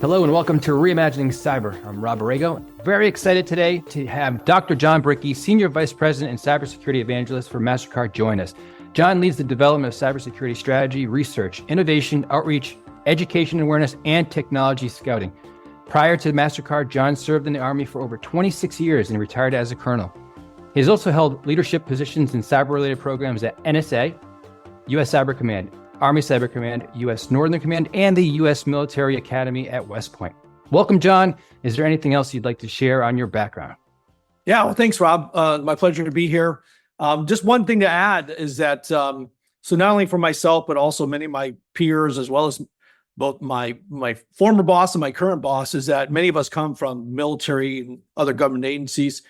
Hello and welcome to Reimagining Cyber. I'm Rob Borrego. Very excited today to have Dr. Jon Brickey, Senior Vice President and Cybersecurity Evangelist for Mastercard, join us. Jon leads the development of cybersecurity strategy, research, innovation, outreach, education awareness, and technology scouting. Prior to Mastercard, Jon served in the Army for over 26 years and retired as a colonel. He has also held leadership positions in cyber-related programs at NSA, U.S. Cyber Command, Army Cyber Command, U.S. Northern Command, and the U.S. Military Academy at West Point. Welcome, Jon. Is there anything else you'd like to share on your background? Yeah, well, thanks, Rob. My pleasure to be here. Just one thing to add is that, so not only for myself, but also many of my peers, as well as both my former boss and my current boss, is that many of us come from military and other government agencies.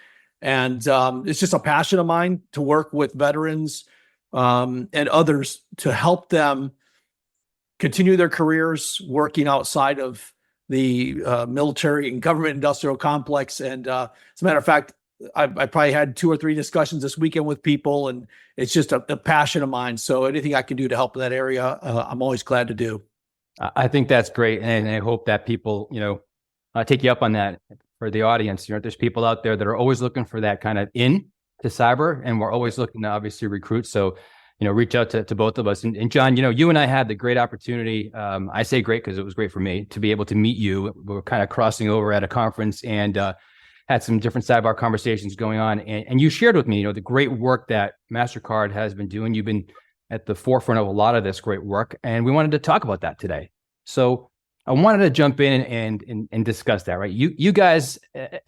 And it's just a passion of mine to work with veterans and others to help them continue their careers working outside of the military and government industrial complex. And as a matter of fact, I probably had 2 or 3 discussions this weekend with people, and it's just a passion of mine. So anything I can do to help in that area, I'm always glad to do. I think that's great. And I hope that people, take you up on that. For the audience, there's people out there that are always looking for that kind of in to cyber, and we're always looking to obviously recruit. So, reach out to both of us. And Jon, you and I had the great opportunity. I say great because it was great for me to be able to meet you. We were kind of crossing over at a conference and had some different sidebar conversations going on. And you shared with me, the great work that Mastercard has been doing. You've been at the forefront of a lot of this great work, and we wanted to talk about that today. So I wanted to jump in and discuss that, right? You guys,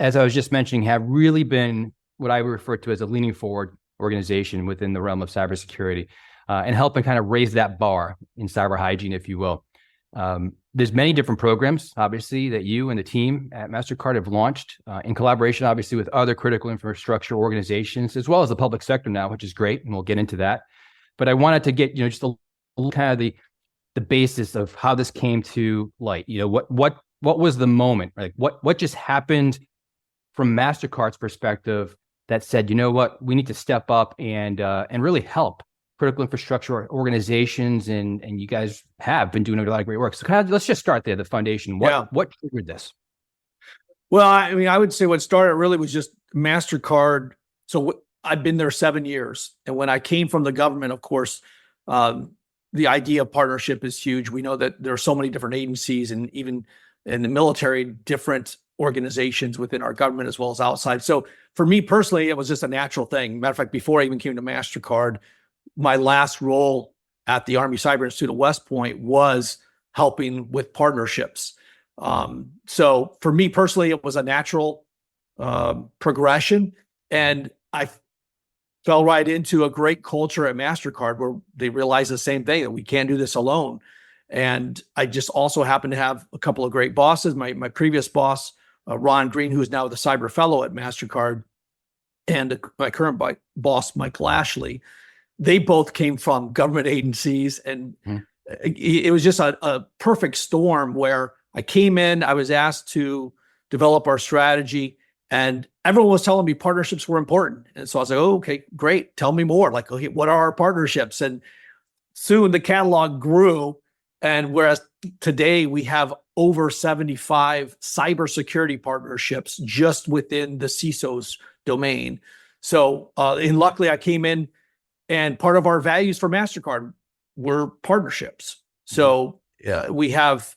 as I was just mentioning, have really been what I refer to as a leaning forward organization within the realm of cybersecurity and helping kind of raise that bar in cyber hygiene, if you will. There's many different programs, obviously, that you and the team at Mastercard have launched in collaboration, obviously, with other critical infrastructure organizations, as well as the public sector now, which is great, and we'll get into that. But I wanted to get, just a little kind of the basis of how this came to light. What was the moment? Like what just happened from Mastercard's perspective that said, we need to step up and really help critical infrastructure organizations, and you guys have been doing a lot of great work. So let's just start there, the foundation. What triggered this? Well, I would say what started really was just Mastercard. So I've been there 7 years, and when I came from the government, of course, the idea of partnership is huge. We know that there are so many different agencies, and even in the military, different organizations within our government as well as outside. So for me personally, it was just a natural thing. Matter of fact, before I even came to Mastercard, my last role at the Army Cyber Institute at West Point was helping with partnerships. So for me personally, it was a natural progression, and I fell right into a great culture at Mastercard where they realized the same thing, that we can't do this alone. And I just also happened to have a couple of great bosses. My previous boss, Ron Green, who is now the cyber fellow at Mastercard, and my current boss, Michael Ashley, they both came from government agencies. And it was just a perfect storm where I came in, I was asked to develop our strategy, and everyone was telling me partnerships were important. And so I was like, oh, okay, great. Tell me more. Like, okay, what are our partnerships? And soon the catalog grew. And whereas today we have over 75 cybersecurity partnerships just within the CISO's domain. So, and luckily I came in, and part of our values for Mastercard were partnerships. So we have,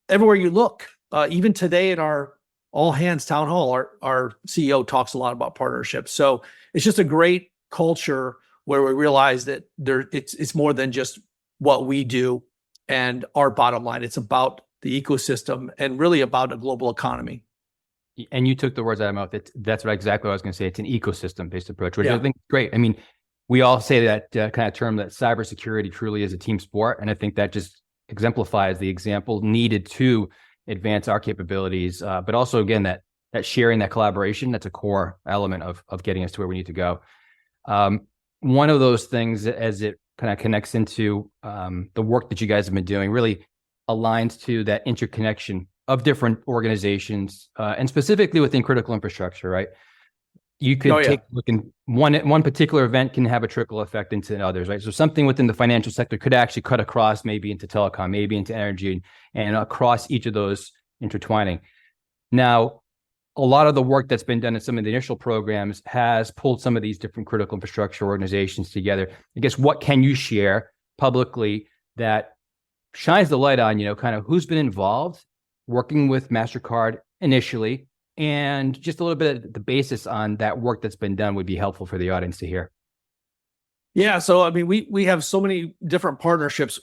everywhere you look, even today at our all hands town hall, our CEO talks a lot about partnerships. So it's just a great culture where we realize that it's more than just what we do and our bottom line. It's about the ecosystem and really about a global economy. And you took the words out of my mouth. That's exactly what I was going to say. It's an ecosystem-based approach, which I think is great. I mean, we all say that kind of term that cybersecurity truly is a team sport. And I think that just exemplifies the example needed to advance our capabilities, but also, again, that sharing, that collaboration, that's a core element of getting us to where we need to go. One of those things, as it kind of connects into the work that you guys have been doing, really aligns to that interconnection of different organizations, and specifically within critical infrastructure, right? You could take a look in one particular event can have a trickle effect into others, right? So something within the financial sector could actually cut across maybe into telecom, maybe into energy, and across each of those intertwining. Now, a lot of the work that's been done in some of the initial programs has pulled some of these different critical infrastructure organizations together. I guess, what can you share publicly that shines the light on, kind of who's been involved working with Mastercard initially, and just a little bit of the basis on that work that's been done would be helpful for the audience to hear. Yeah. So, I mean, we have so many different partnerships.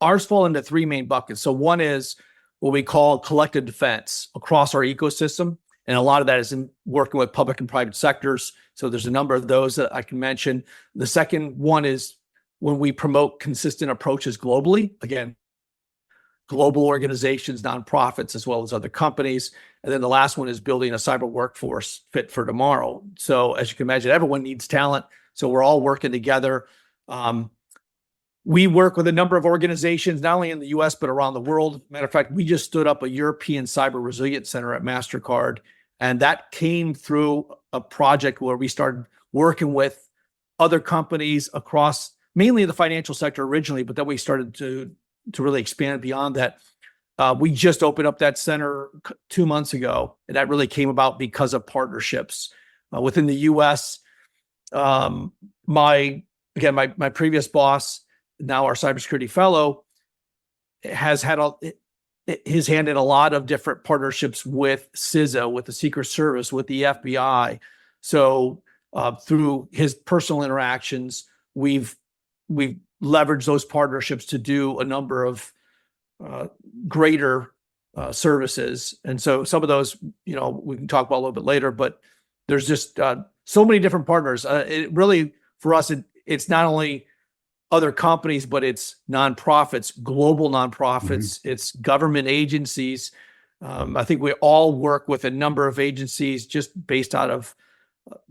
Ours fall into three main buckets. So one is what we call collective defense across our ecosystem. And a lot of that is in working with public and private sectors. So there's a number of those that I can mention. The second one is when we promote consistent approaches globally, again, global organizations, nonprofits, as well as other companies. And then the last one is building a cyber workforce fit for tomorrow. So as you can imagine, everyone needs talent. So we're all working together. We work with a number of organizations, not only in the US, but around the world. Matter of fact, we just stood up a European Cyber Resilience Center at Mastercard. And that came through a project where we started working with other companies across mainly the financial sector originally, but then we started to really expand beyond that. We just opened up that center 2 months ago, and that really came about because of partnerships. Within the US, my previous boss, now our cybersecurity fellow, has had his hand in a lot of different partnerships with CISA, with the Secret Service, with the FBI. So through his personal interactions, we've leveraged those partnerships to do a number of greater services. And so some of those, we can talk about a little bit later, but there's just so many different partners. It really, for us, it's not only other companies, but it's nonprofits, global nonprofits, it's government agencies. I think we all work with a number of agencies just based out of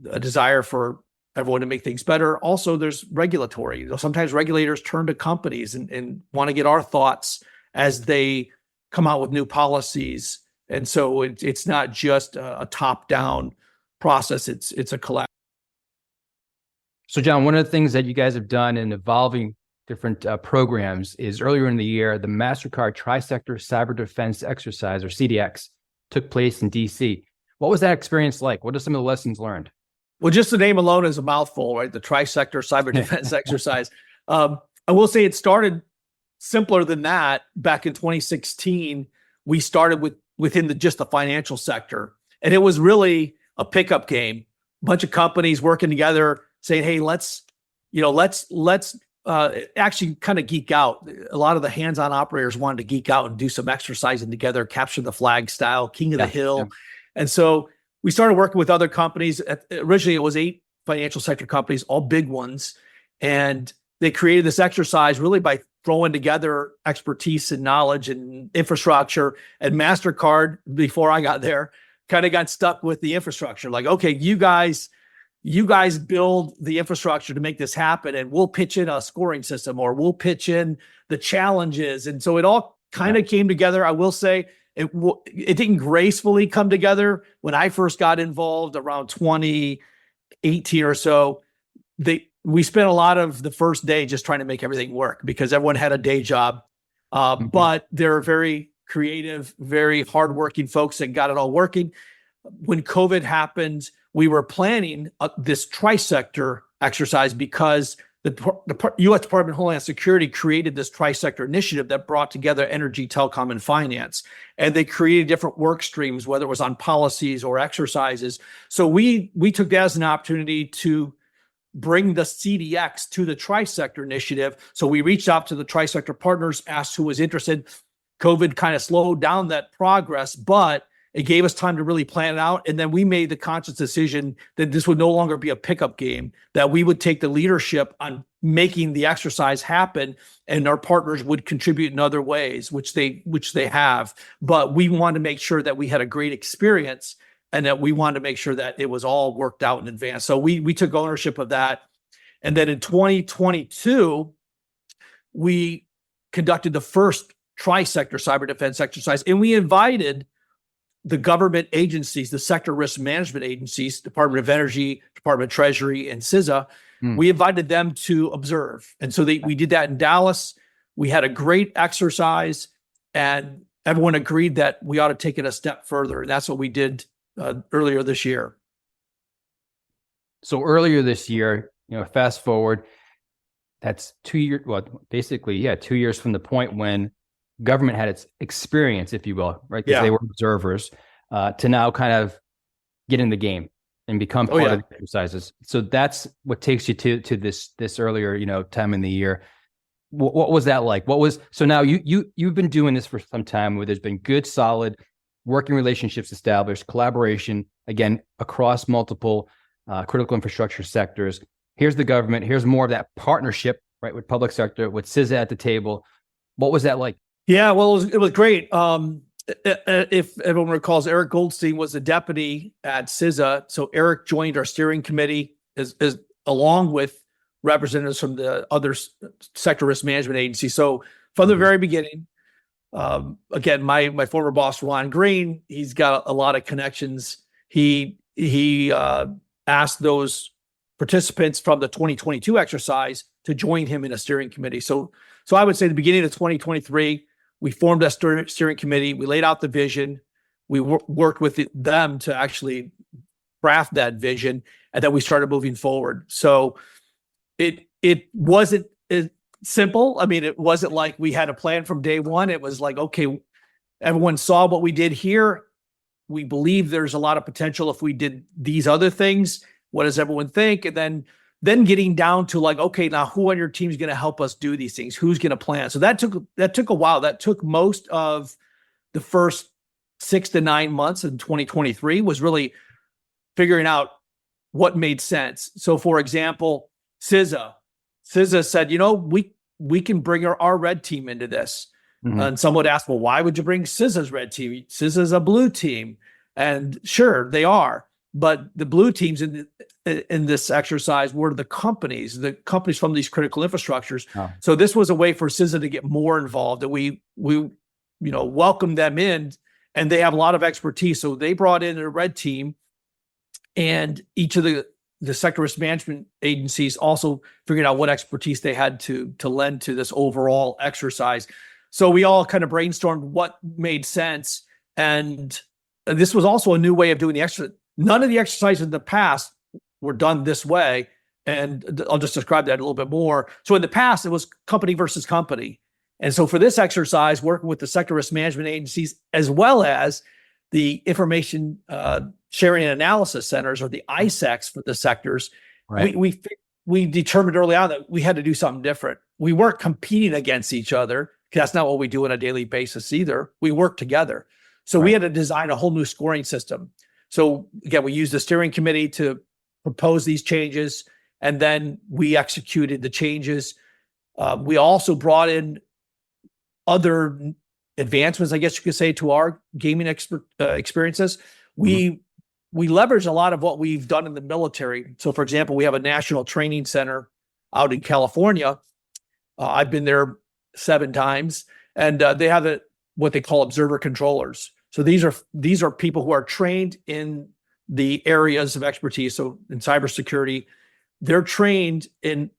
a desire for everyone to make things better. Also, there's regulatory. Sometimes regulators turn to companies and want to get our thoughts as they come out with new policies. And so it's not just a top-down process. It's a collaboration. So, Jon, one of the things that you guys have done in evolving different programs is earlier in the year, the Mastercard Tri-Sector Cyber Defense Exercise, or CDX, took place in DC. What was that experience like? What are some of the lessons learned? Well, just the name alone is a mouthful, right? The Tri-Sector Cyber Defense Exercise. I will say it started simpler than that. Back in 2016, we started within just the financial sector, and it was really a pickup game. A bunch of companies working together, saying, "Hey, let's actually kind of geek out." A lot of the hands-on operators wanted to geek out and do some exercising together, capture the flag style, king of the hill. Yeah. And so we started working with other companies. Originally, it was 8 financial sector companies, all big ones. And they created this exercise really by throwing together expertise and knowledge and infrastructure. And Mastercard, before I got there, kind of got stuck with the infrastructure. Like, okay, you guys build the infrastructure to make this happen, and we'll pitch in a scoring system, or we'll pitch in the challenges. And so it all kind of came together. I will say it didn't gracefully come together. When I first got involved around 2018 or so, we spent a lot of the first day just trying to make everything work because everyone had a day job. But they're very creative, very hardworking folks that got it all working. When COVID happened, we were planning this tri-sector exercise because the U.S. Department of Homeland Security created this tri-sector initiative that brought together energy, telecom, and finance. And they created different work streams, whether it was on policies or exercises. So we took that as an opportunity to bring the CDX to the tri-sector initiative. So we reached out to the tri-sector partners, asked who was interested. COVID kind of slowed down that progress, but it gave us time to really plan it out. And then we made the conscious decision that this would no longer be a pickup game, that we would take the leadership on making the exercise happen, and our partners would contribute in other ways, which they have. But we wanted to make sure that we had a great experience, and that we wanted to make sure that it was all worked out in advance. So we took ownership of that. And then in 2022, we conducted the first tri-sector cyber defense exercise, and we invited the government agencies, the sector risk management agencies, Department of Energy, Department of Treasury, and CISA. We invited them to observe. And so we did that in Dallas. We had a great exercise. And everyone agreed that we ought to take it a step further. And that's what we did earlier this year. So earlier this year, fast forward, that's 2 years, well, basically, 2 years from the point when government had its experience, if you will, right? Because they were observers, to now kind of get in the game and become part of the exercises. So that's what takes you to this earlier, time in the year. What was that like? So now you've been doing this for some time, where there's been good, solid working relationships established, collaboration, again, across multiple critical infrastructure sectors. Here's the government. Here's more of that partnership, right, with public sector, with CISA at the table. What was that like? Yeah, well, it was great. If everyone recalls, Eric Goldstein was the deputy at CISA. So Eric joined our steering committee as along with representatives from the other sector risk management agencies. So from the very beginning, again, my former boss, Ron Green, he's got a lot of connections. He asked those participants from the 2022 exercise to join him in a steering committee. So I would say the beginning of 2023, we formed a steering committee. We laid out the vision. We worked with them to actually craft that vision, and then we started moving forward. So it wasn't simple. I mean, it wasn't like we had a plan from day one. It was like, okay, everyone saw what we did here. We believe there's a lot of potential if we did these other things. What does everyone think? And then getting down to like, okay, now who on your team is going to help us do these things? Who's going to plan? So that took a while. That took most of the first 6 to 9 months in 2023 was really figuring out what made sense. So for example, CISA said, we can bring our red team into this. Mm-hmm. And some would ask, well, why would you bring CISA's red team? CISA's a blue team. And sure, they are. But the blue teams in this exercise were the companies from these critical infrastructures. Oh. So this was a way for CISA to get more involved, and we welcomed them in, and they have a lot of expertise. So they brought in a red team, and each of the sector risk management agencies also figured out what expertise they had to lend to this overall exercise. So we all kind of brainstormed what made sense. And this was also a new way of doing the exercise. None of the exercises in the past were done this way. And I'll just describe that a little bit more. So in the past, it was company versus company. And so for this exercise, working with the sector risk management agencies, as well as the information sharing and analysis centers, or the ISACs for the sectors, right, we determined early on that we had to do something different. We weren't competing against each other, because that's not what we do on a daily basis either. We work together. So we had to design a whole new scoring system. So again, we used the steering committee to propose these changes, and then we executed the changes. We also brought in other advancements, I guess you could say, to our gaming experiences. We leverage a lot of what we've done in the military. So for example, we have a national training center out in California. I've been there 7 times, and they have what they call observer controllers. So these are people who are trained in the areas of expertise. So in cybersecurity, they're trained in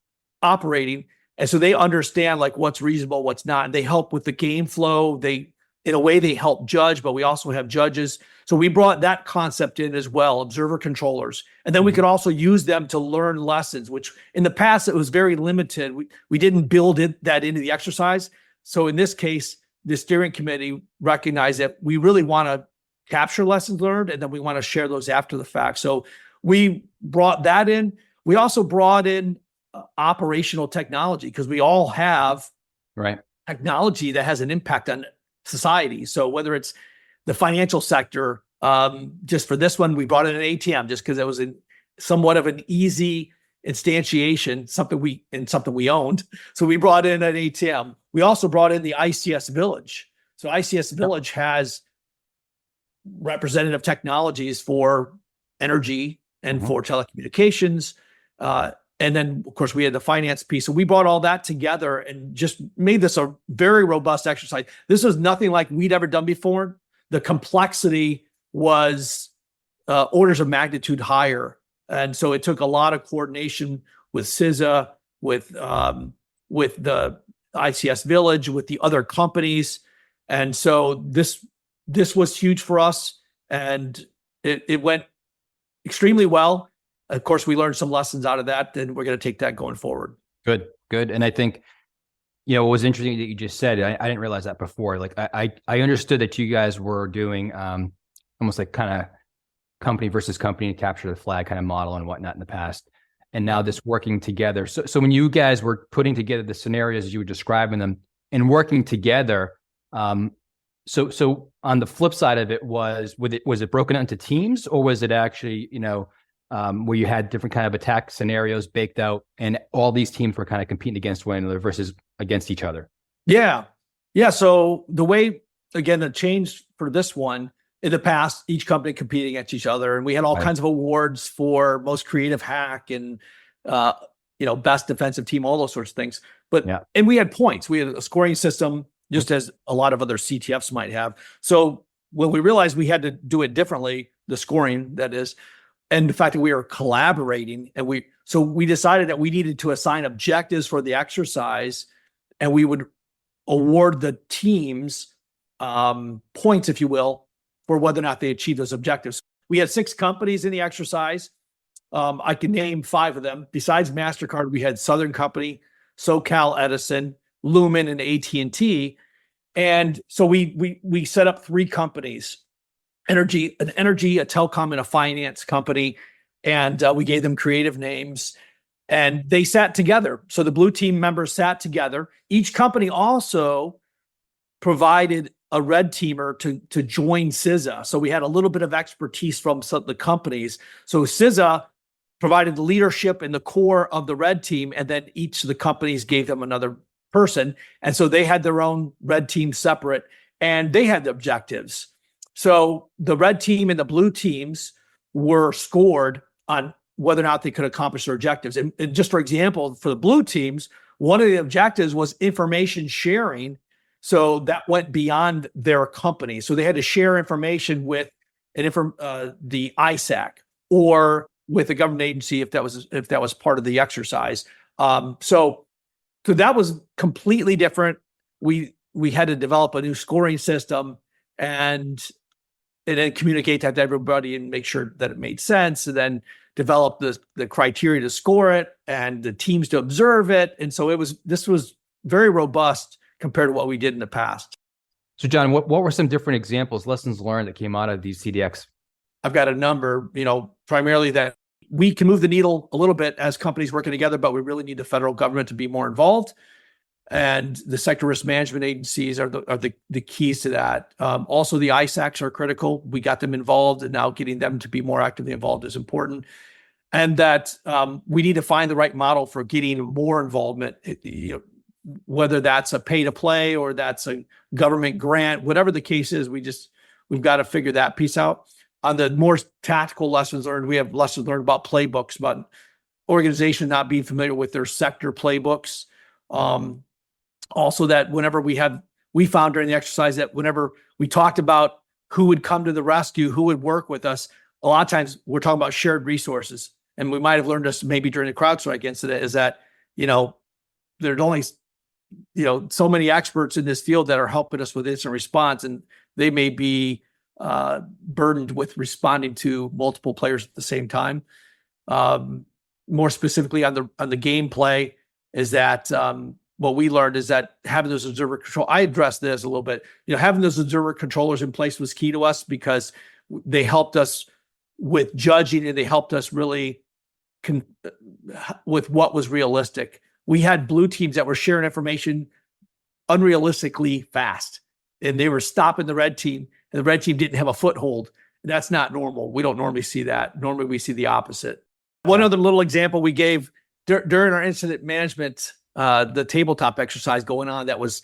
operating, and so they understand like what's reasonable, what's not. And they help with the game flow. In a way, they help judge, but we also have judges. So we brought that concept in as well, observer controllers. And then we could also use them to learn lessons, which in the past, it was very limited. We didn't build that into the exercise. So in this case, the steering committee recognized that we really want to capture lessons learned, and then we want to share those after the fact. So we brought that in. We also brought in operational technology, because we all have technology that has an impact on society. So whether it's the financial sector, just for this one, we brought in an ATM just because it was somewhat of an easy instantiation, something we owned. So we brought in an ATM. We also brought in the ICS Village. So ICS Village has representative technologies for energy and for telecommunications. And then, of course, we had the finance piece. So we brought all that together and just made this a very robust exercise. This was nothing like we'd ever done before. The complexity was orders of magnitude higher. And so it took a lot of coordination with CISA, with the ICS Village, with the other companies. And so this was huge for us, and it went extremely well. Of course, we learned some lessons out of that, and we're going to take that going forward. Good, good. And I think, what was interesting that you just said, I didn't realize that before. Like I understood that you guys were doing almost like kind of company versus company, capture the flag kind of model and whatnot in the past. And now this working together. So when you guys were putting together the scenarios as you were describing them and working together, so on the flip side of it, was it broken into teams, or was it actually, where you had different kind of attack scenarios baked out and all these teams were kind of competing against one another versus against each other? Yeah. So the way, again, it changed for this one. In the past, each company competing against each other, and we had all kinds of awards for most creative hack and best defensive team, all those sorts of things. And we had points. We had a scoring system, just as a lot of other CTFs might have. So when we realized we had to do it differently, the scoring, that is, and the fact that we were collaborating, and we decided that we needed to assign objectives for the exercise, and we would award the teams points, if you will, for whether or not they achieved those objectives. We had 6 companies in the exercise. I can name 5 of them. Besides Mastercard, we had Southern Company, SoCal Edison, Lumen, and AT&T. And so we set up 3 companies: an energy, a telecom, and a finance company. And we gave them creative names, and they sat together. So the blue team members sat together. Each company also provided a red teamer to join CISA. So we had a little bit of expertise from some of the companies. So CISA provided the leadership and the core of the red team, and then each of the companies gave them another person. And so they had their own red team separate, and they had the objectives. So the red team and the blue teams were scored on whether or not they could accomplish their objectives. And just for example, for the blue teams, one of the objectives was information sharing. So that went beyond their company. So they had to share information with the ISAC or with a government agency if that was part of the exercise. So that was completely different. We had to develop a new scoring system and then communicate that to everybody and make sure that it made sense, and then develop the criteria to score it and the teams to observe it. And so this was very robust compared to what we did in the past. So Jon, what were some different examples, lessons learned that came out of these CDX? I've got a number, primarily that we can move the needle a little bit as companies working together, but we really need the federal government to be more involved. And the sector risk management agencies are the keys to that. Also, the ISACs are critical. We got them involved, and now getting them to be more actively involved is important. And that we need to find the right model for getting more involvement, whether that's a pay to play or that's a government grant, whatever the case is, we've got to figure that piece out. On the more tactical lessons learned, we have lessons learned about playbooks, about organizations not being familiar with their sector playbooks. Also, that whenever we found during the exercise that whenever we talked about who would come to the rescue, who would work with us, a lot of times we're talking about shared resources. And we might have learned this maybe during the CrowdStrike incident, is that, there's only so many experts in this field that are helping us with incident response, and they may be burdened with responding to multiple players at the same time. More specifically on the gameplay, is that what we learned is that having those observer control, I addressed this a little bit, having those observer controllers in place was key to us, because they helped us with judging, and they helped us really with what was realistic. We had blue teams that were sharing information unrealistically fast, and they were stopping the red team, and the red team didn't have a foothold. That's not normal. We don't normally see that. Normally we see the opposite. One other little example we gave during our incident management, the tabletop exercise going on, that was,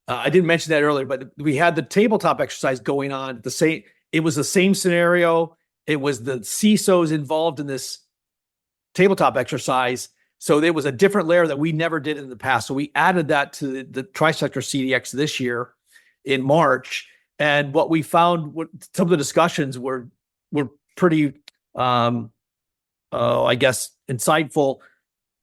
I didn't mention that earlier, but we had the tabletop exercise going on it was the same scenario. It was the CISOs involved in this tabletop exercise. So there was a different layer that we never did in the past. So we added that to the Tri-Sector CDX this year in March. And what we found, some of the discussions were pretty, I guess, insightful.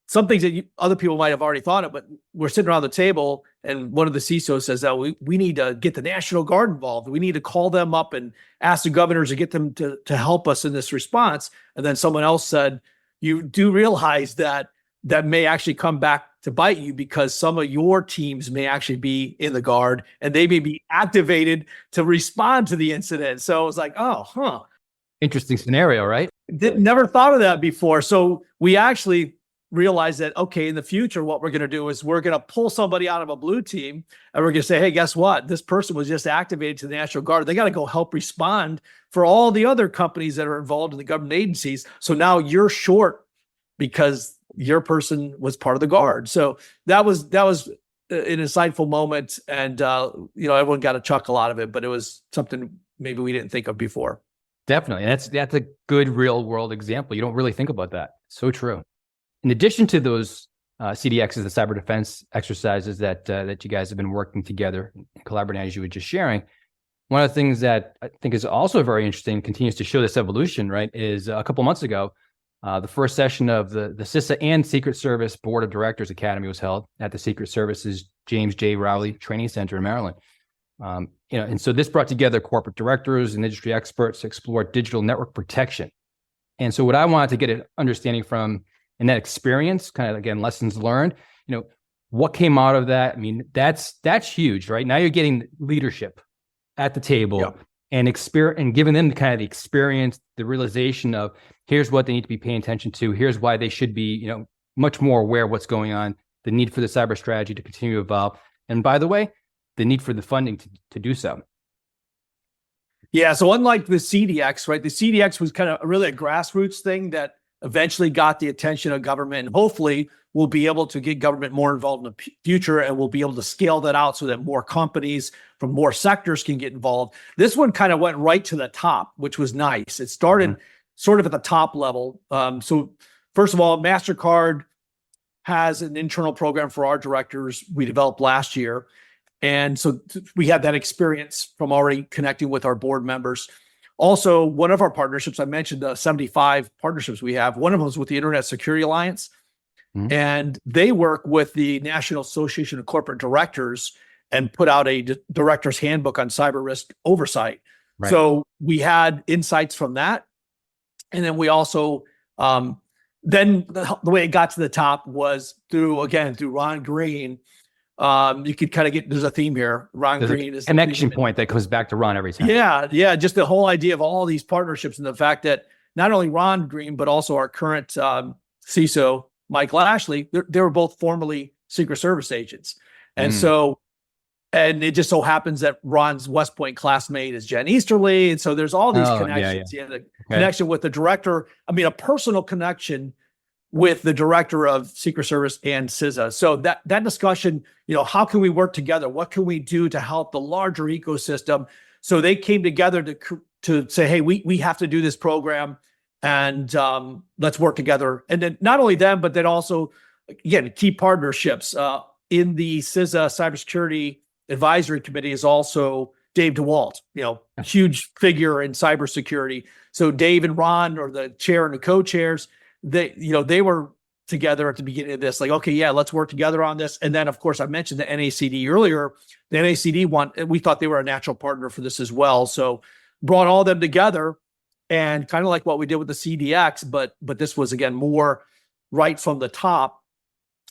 Some things that other people might have already thought of, but we're sitting around the table And one of the CISOs says that we need to get the National Guard involved. We need to call them up and ask the governors to get them to help us in this response. And then someone else said, you do realize that may actually come back to bite you, because some of your teams may actually be in the Guard and they may be activated to respond to the incident. So it was like, Interesting scenario, right? Never thought of that before. So we actually realized that, okay, in the future, what we're going to do is we're going to pull somebody out of a blue team and we're going to say, hey, guess what? This person was just activated to the National Guard. They got to go help respond for all the other companies that are involved in the government agencies. So now you're short because your person was part of the Guard. So that was an insightful moment, and everyone got a chuckle out of it, but it was something maybe we didn't think of before. Definitely. And that's a good real world example. You don't really think about that. So true. In addition to those CDXs, the cyber defense exercises that you guys have been working together and collaborating, as you were just sharing, one of the things that I think is also very interesting, continues to show this evolution, right, is a couple months ago, the first session of the CISA and Secret Service Board of Directors Academy was held at the Secret Service's James J. Rowley Training Center in Maryland. And so this brought together corporate directors and industry experts to explore digital network protection. And so what I wanted to get an understanding from in that experience, kind of, again, lessons learned, what came out of that? I mean, that's huge, right? Now you're getting leadership at the table, and giving them kind of the experience, the realization of here's what they need to be paying attention to. Here's why they should be, much more aware of what's going on, the need for the cyber strategy to continue to evolve. And by the way, the need for the funding to do so. Yeah. So unlike the CDX, right? The CDX was kind of really a grassroots thing that eventually got the attention of government, and hopefully we'll be able to get government more involved in the future, and we'll be able to scale that out so that more companies from more sectors can get involved. This one kind of went right to the top, which was nice. It started sort of at the top level. So first of all, Mastercard has an internal program for our directors we developed last year. And so we had that experience from already connecting with our board members. Also, one of our partnerships, I mentioned the 75 partnerships we have. One of them is with the Internet Security Alliance. And they work with the National Association of Corporate Directors and put out a director's handbook on cyber risk oversight. Right. So we had insights from that. And then we also, then the way it got to the top was through Ron Green. You could kind of get, there's a theme here. There's Green is a connection point that goes back to Ron every time. Yeah. Just the whole idea of all these partnerships, and the fact that not only Ron Green, but also our current CISO, Mike Lashley, they were both formerly Secret Service agents. And so, and it just so happens that Ron's West Point classmate is Jen Easterly. And so there's all these connections. Yeah. The connection with the director, a personal connection with the director of Secret Service and CISA. So that discussion, how can we work together? What can we do to help the larger ecosystem? So they came together to say, hey, we have to do this program, and let's work together. And then not only them, but then also, again, key partnerships. In the CISA Cybersecurity Advisory Committee is also Dave DeWalt, a huge figure in cybersecurity. So Dave and Ron are the chair and the co-chairs. They were together at the beginning of this, like, okay, yeah, let's work together on this. And then, of course, I mentioned the NACD earlier. The NACD we thought they were a natural partner for this as well. So brought all them together, and kind of like what we did with the CDX, but this was, again, more right from the top.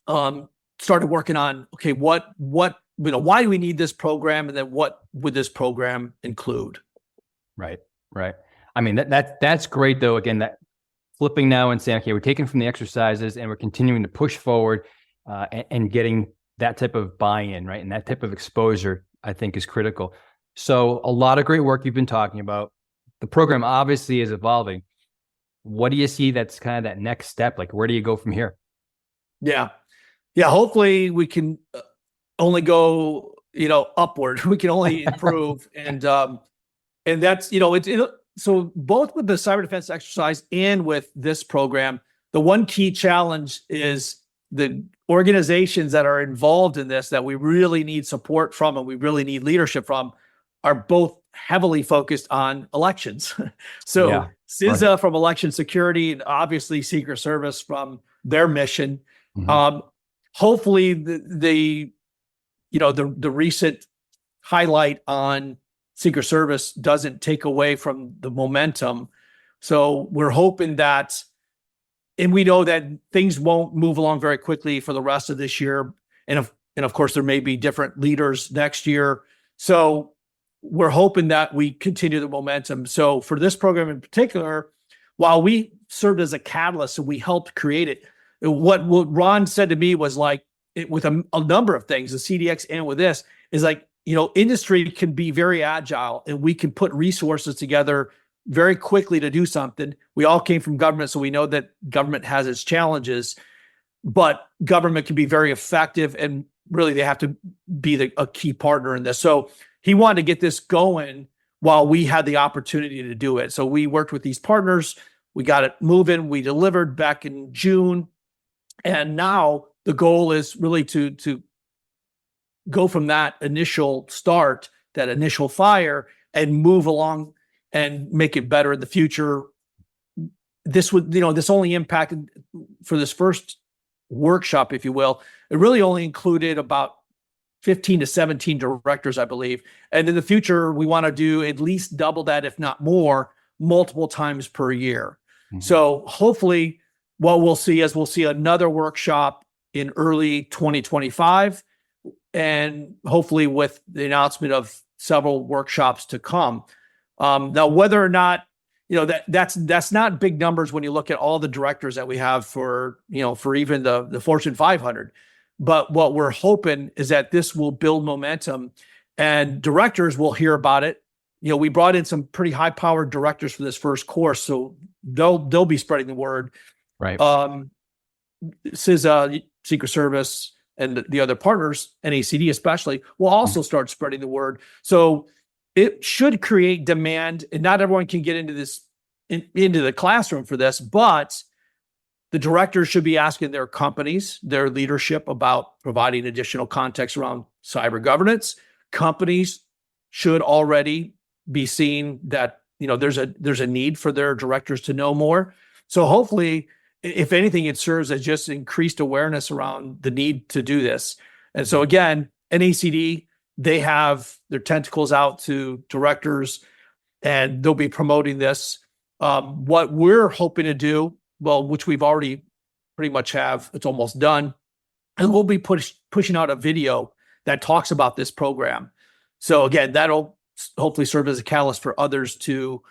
Started working on, okay, why do we need this program, and then what would this program include? Right. That's great, though. Again, that flipping now and saying, okay, we're taking from the exercises and we're continuing to push forward and getting that type of buy-in, right? And that type of exposure, I think, is critical. So a lot of great work you've been talking about. The program obviously is evolving. What do you see that's kind of that next step? Like, where do you go from here? Yeah. Hopefully we can only go, upward. We can only improve. And that's, so both with the cyber defense exercise and with this program, the one key challenge is the organizations that are involved in this, that we really need support from and we really need leadership from, are both heavily focused on elections. CISA from election security, and obviously Secret Service from their mission. Hopefully the the recent highlight on Secret Service doesn't take away from the momentum. So we're hoping that, and we know that things won't move along very quickly for the rest of this year. And of course, there may be different leaders next year. So we're hoping that we continue the momentum. So for this program in particular, while we served as a catalyst and we helped create it, what Ron said to me was like, with a number of things, the CDX and with this, is like, industry can be very agile and we can put resources together very quickly to do something. We all came from government, so we know that government has its challenges, but government can be very effective, and really they have to be a key partner in this. So he wanted to get this going while we had the opportunity to do it. So we worked with these partners, we got it moving, we delivered back in June, and now the goal is really to go from that initial start, that initial fire, and move along and make it better in the future. This only impacted, for this first workshop, if you will, it really only included about 15 to 17 directors, I believe. And in the future, we want to do at least double that, if not more, multiple times per year. Mm-hmm. So hopefully what we'll see is another workshop in early 2025, and hopefully with the announcement of several workshops to come. Now, whether or not, that's not big numbers when you look at all the directors that we have for even the Fortune 500. But what we're hoping is that this will build momentum, and directors will hear about it. We brought in some pretty high-powered directors for this first course, so they'll be spreading the word. Right. CISA, Secret Service, and the other partners, NACD especially, will also start spreading the word. So it should create demand, and not everyone can get into the classroom for this, but the directors should be asking their companies, their leadership, about providing additional context around cyber governance. Companies should already be seeing that there's a need for their directors to know more. So hopefully, if anything, it serves as just increased awareness around the need to do this. And so again, NACD, they have their tentacles out to directors, and they'll be promoting this. What we're hoping to do, which we've already pretty much have, it's almost done, and we'll be pushing out a video that talks about this program. So again, that'll hopefully serve as a catalyst for others to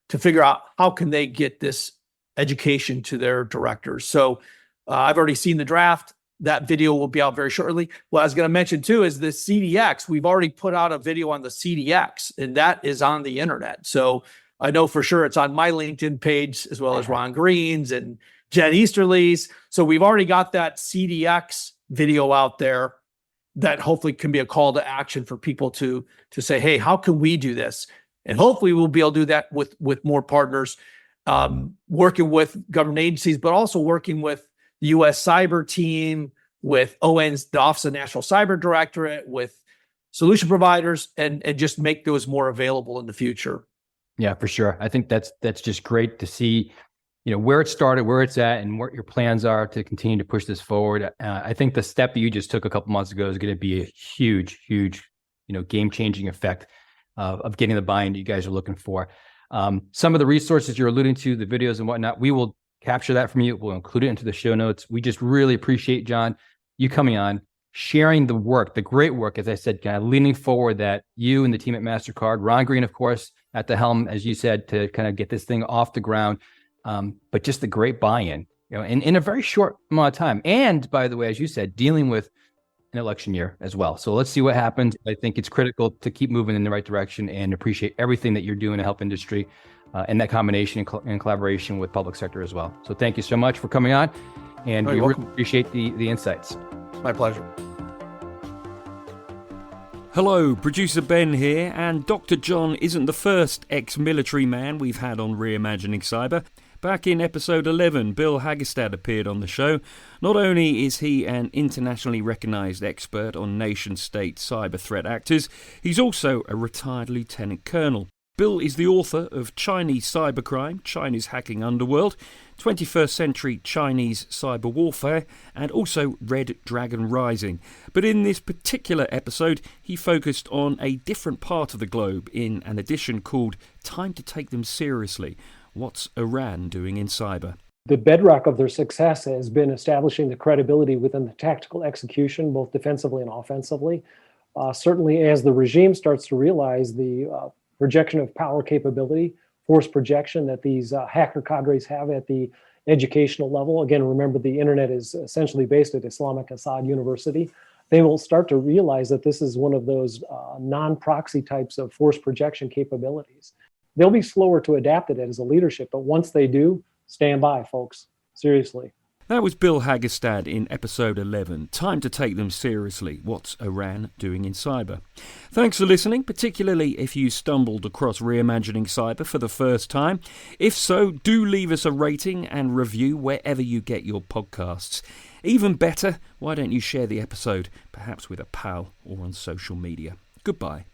figure out how can they get this education to their directors. So I've already seen the draft. That video will be out very shortly. What I was going to mention too is the CDX. We've already put out a video on the CDX, and that is on the internet. So I know for sure it's on my LinkedIn page, as well as Ron Green's and Jen Easterly's. So we've already got that CDX video out there that hopefully can be a call to action for people to say, hey, how can we do this? And hopefully we'll be able to do that with more partners, working with government agencies, but also working with the U.S. Cyber Team, with ON's, the Office of National Cyber Directorate, with solution providers, and just make those more available in the future. Yeah, for sure. I think that's just great to see, where it started, where it's at, and what your plans are to continue to push this forward. I think the step that you just took a couple months ago is going to be a huge, game-changing effect of getting the buy-in that you guys are looking for. Some of the resources you're alluding to, the videos and whatnot, we will capture that from you. We'll include it into the show notes. We just really appreciate, Jon, you coming on, sharing the work, the great work, as I said, kind of leaning forward, that you and the team at Mastercard, Ron Green, of course, at the helm, as you said, to kind of get this thing off the ground. But just the great buy-in, in a very short amount of time. And by the way, as you said, dealing with an election year as well. So let's see what happens. I think it's critical to keep moving in the right direction, and appreciate everything that you're doing to help industry, and that combination and collaboration with public sector as well. So thank you so much for coming on, and we really appreciate the insights. My pleasure. Hello, producer Ben here, and Dr. Jon isn't the first ex-military man we've had on Reimagining Cyber. Back in episode 11, Bill Hagestad appeared on the show. Not only is he an internationally recognised expert on nation-state cyber threat actors, he's also a retired lieutenant colonel. Bill is the author of Chinese Cybercrime, China's Hacking Underworld, 21st century Chinese cyber warfare, and also Red Dragon Rising. But in this particular episode, he focused on a different part of the globe in an edition called Time to Take Them Seriously. What's Iran doing in cyber? The bedrock of their success has been establishing the credibility within the tactical execution, both defensively and offensively. Certainly, as the regime starts to realize the projection of power capability, force projection that these hacker cadres have at the educational level. Again, remember the internet is essentially based at Islamic Assad University. They will start to realize that this is one of those non-proxy types of force projection capabilities. They'll be slower to adapt it as a leadership, but once they do, stand by, folks. Seriously. That was Bill Hagestad in episode 11. Time to Take Them Seriously. What's Iran doing in cyber? Thanks for listening, particularly if you stumbled across Reimagining Cyber for the first time. If so, do leave us a rating and review wherever you get your podcasts. Even better, why don't you share the episode, perhaps with a pal or on social media? Goodbye.